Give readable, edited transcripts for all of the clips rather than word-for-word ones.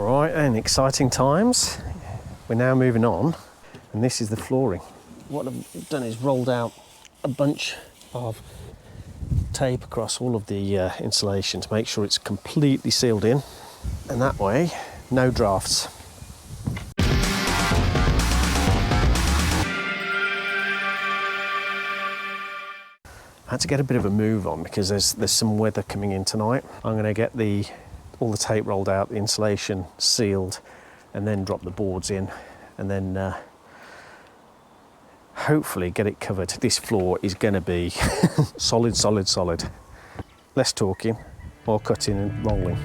Right then, exciting times. We're now moving on, and this is the flooring. What I've done is rolled out a bunch of tape across all of the insulation to make sure it's completely sealed in, and that way, no drafts. I had to get a bit of a move on because there's some weather coming in tonight. I'm going to get all the tape rolled out, the insulation sealed, and then drop the boards in, and then hopefully get it covered. This floor is going to be solid, solid, solid. Less talking, more cutting and rolling.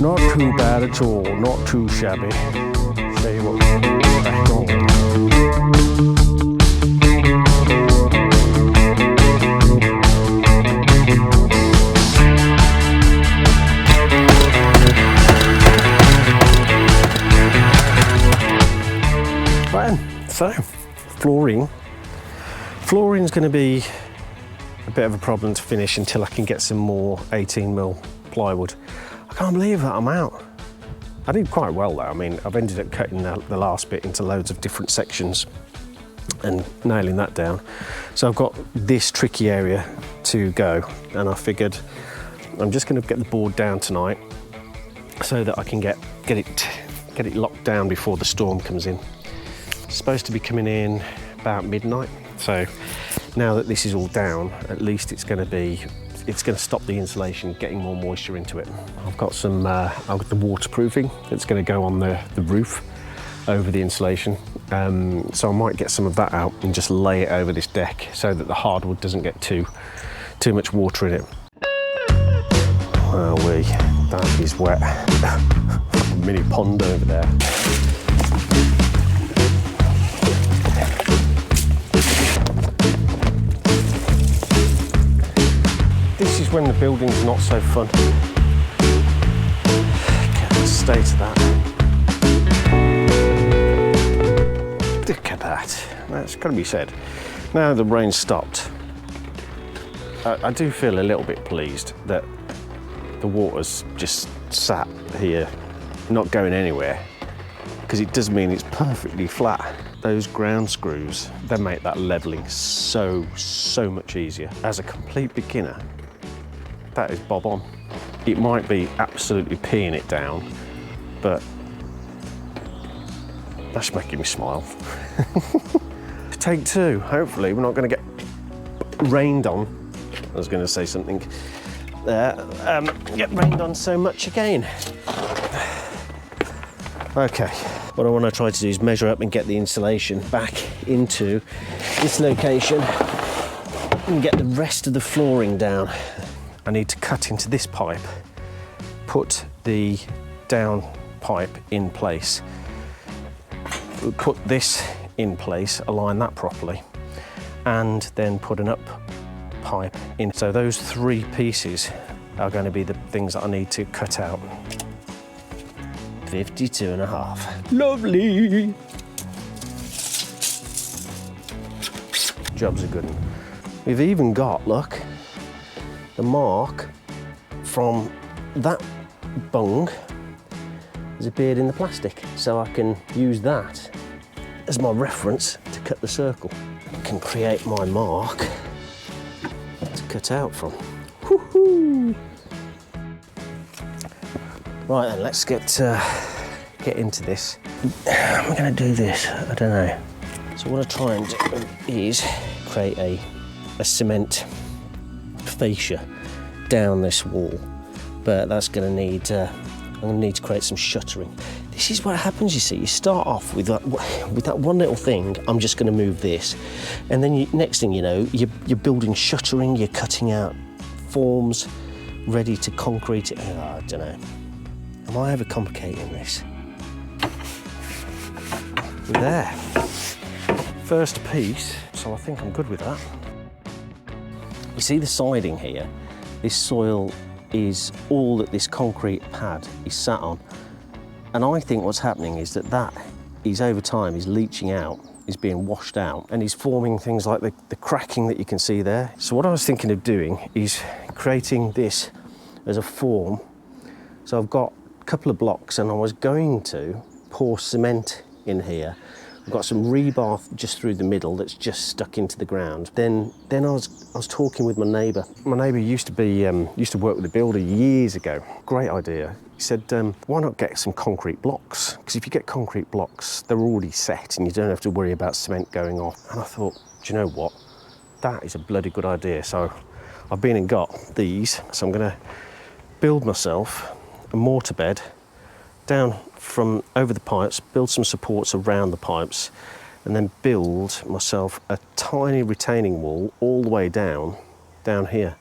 Not too bad at all, not too shabby. Show you what we're back on. Right, so flooring's going to be a bit of a problem to finish until I can get some more 18mm plywood. I can't believe that I'm out. I did quite well though. I mean, I've ended up cutting the last bit into loads of different sections and nailing that down. So I've got this tricky area to go, and I figured I'm just going to get the board down tonight so that I can get it locked down before the storm comes in. It's supposed to be coming in about midnight. So now that this is all down, at least it's going to stop the insulation getting more moisture into it. I've got I've got the waterproofing that's going to go on the roof over the insulation. So I might get some of that out and just lay it over this deck so that the hardwood doesn't get too much water in it. Oh wee, that is wet. A mini pond over there. This is when the building's not so fun. Look at the state of that. Look at that. That's got to be said. Now the rain stopped, I do feel a little bit pleased that the water's just sat here, not going anywhere, because it does mean it's perfectly flat. Those ground screws, they make that levelling so much easier. As a complete beginner, that is bob on. It might be absolutely peeing it down, but that's making me smile. Take two, hopefully we're not going to get rained on. I was going to say something there, get rained on so much again. Okay, what I want to try to do is measure up and get the insulation back into this location and get the rest of the flooring down. I need to cut into this pipe, put the down pipe in place, put this in place, align that properly, and then put an up pipe in. So those three pieces are going to be the things that I need to cut out. 52.5. Lovely! Job's a good one. We've even got, look, the mark from that bung has appeared in the plastic, so I can use that as my reference to cut the circle. I can create my mark to cut out from. Woohoo! Right then, let's get into this. How am I going to do this? I don't know. So what I try and do is create a cement fascia down this wall, but that's going to need I'm going to need to create some shuttering. This is what happens, you see. You start off with that one little thing. I'm just going to move this, and then next thing you know, you're building shuttering. You're cutting out forms, ready to concrete it. Oh, I don't know. Am I overcomplicating this? There. First piece. So I think I'm good with that. You see the siding here? This soil is all that this concrete pad is sat on. And I think what's happening is that is over time, he's leaching out, he's being washed out, and he's forming things like the cracking that you can see there. So what I was thinking of doing is creating this as a form. So I've got a couple of blocks, and I was going to pour cement in here. I've got some rebar just through the middle that's just stuck into the ground. Then I was talking with my neighbour. My neighbour used to work with a builder years ago. Great idea. He said, why not get some concrete blocks? Because if you get concrete blocks, they're already set and you don't have to worry about cement going off. And I thought, do you know what? That is a bloody good idea. So I've been and got these. So I'm going to build myself a mortar bed down from over the pipes, build some supports around the pipes, and then build myself a tiny retaining wall all the way down here.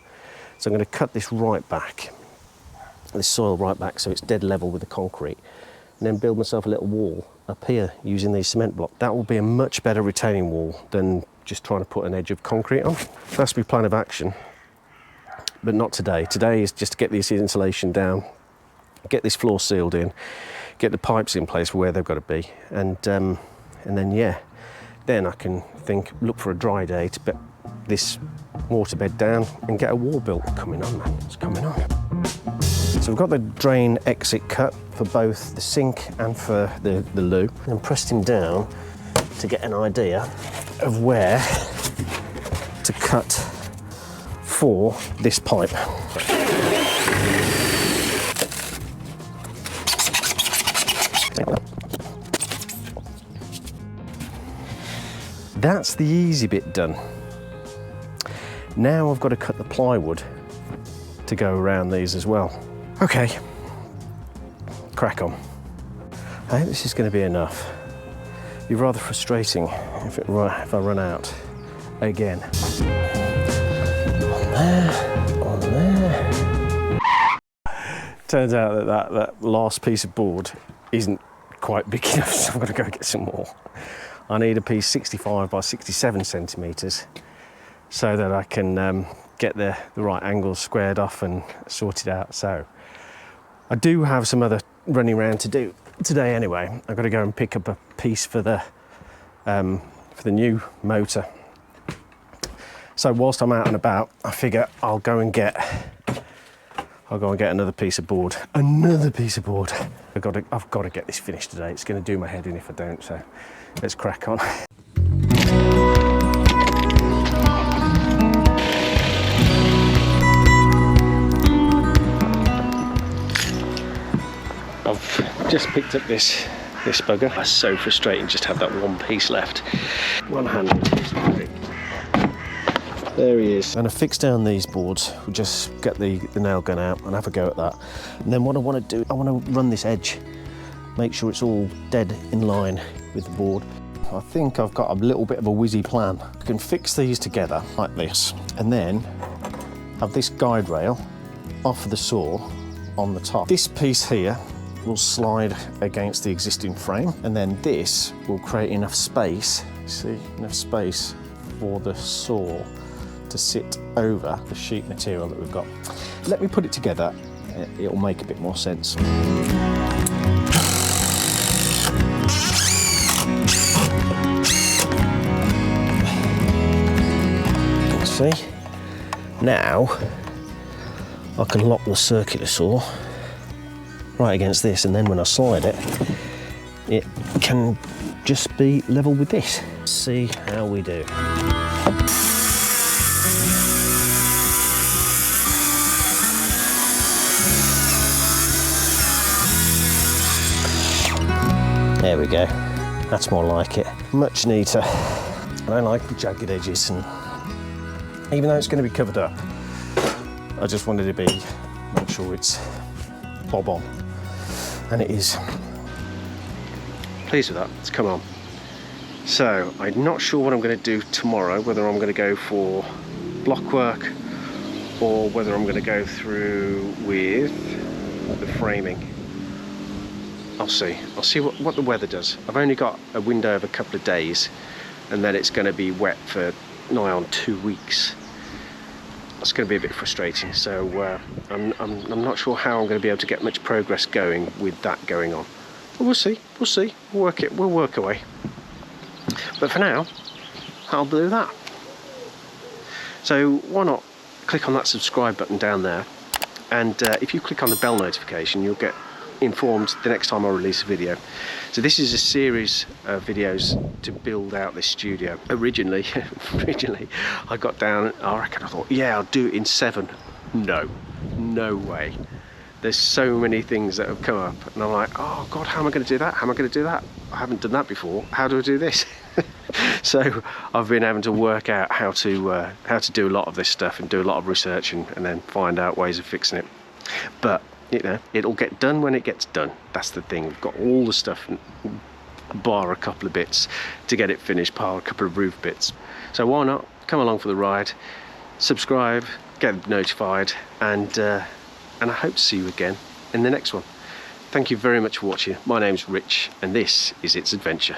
So I'm going to cut this right back, this soil right back, so it's dead level with the concrete, and then build myself a little wall up here using these cement blocks. That will be a much better retaining wall than just trying to put an edge of concrete on. That's my plan of action, but not today. Today is just to get this insulation down, get this floor sealed in, get the pipes in place where they've got to be, and then yeah, then I can look for a dry day to put this mortar bed down and get a wall built. Coming on, man, it's coming on. So we've got the drain exit cut for both the sink and for the loo, and pressed him down to get an idea of where to cut for this pipe. That's the easy bit done. Now I've got to cut the plywood to go around these as well. Okay, crack on. I hope this is going to be enough. It'd be rather frustrating if I run out again. On there. Turns out that last piece of board isn't quite big enough, so I'm going to go get some more. I need a piece 65 by 67 centimetres so that I can get the right angles squared off and sorted out. So I do have some other running around to do today anyway. I've got to go and pick up a piece for the new motor. So whilst I'm out and about, I figure I'll go and get another piece of board. Another piece of board. I've got to get this finished today. It's going to do my head in if I don't, so let's crack on. I've just picked up this bugger. It's so frustrating just to have that one piece left. One hand. There he is. I'm going to fix down these boards. We'll just get the nail gun out and have a go at that. And then what I want to do, I want to run this edge, make sure it's all dead in line with the board. I think I've got a little bit of a whizzy plan. I can fix these together like this, and then have this guide rail off the saw on the top. This piece here will slide against the existing frame, and then this will create enough space, see, enough space for the saw to sit over the sheet material that we've got. Let me put it together, it'll make a bit more sense. See, now I can lock the circular saw right against this, and then when I slide it, it can just be level with this. See how we do. There we go, that's more like it. Much neater. I don't like the jagged edges, and even though it's going to be covered up, I just wanted to make sure it's bob on, and it is. Pleased with that, it's come on. So I'm not sure what I'm going to do tomorrow, whether I'm going to go for block work or whether I'm going to go through with the framing. I'll see what the weather does. I've only got a window of a couple of days, and then it's going to be wet for nigh on 2 weeks. That's going to be a bit frustrating, so I'm not sure how I'm going to be able to get much progress going with that going on. But we'll see. We'll work away. But for now, I'll do that. So why not click on that subscribe button down there, and if you click on the bell notification, you'll get informed the next time I release a video. So this is a series of videos to build out this studio. Originally I got down, I thought, yeah, I'll do it in 7. No way. There's so many things that have come up, and I'm like, oh God, how am I going to do that? How am I going to do that? I haven't done that before. How do I do this? So I've been having to work out how to do a lot of this stuff and do a lot of research and then find out ways of fixing it. But you know, it'll get done when it gets done. That's the thing. We've got all the stuff, bar a couple of bits to get it finished, bar a couple of roof bits. So why not come along for the ride? Subscribe, get notified, and I hope to see you again in the next one. Thank you very much for watching. My name's Rich, and this is It's Adventure.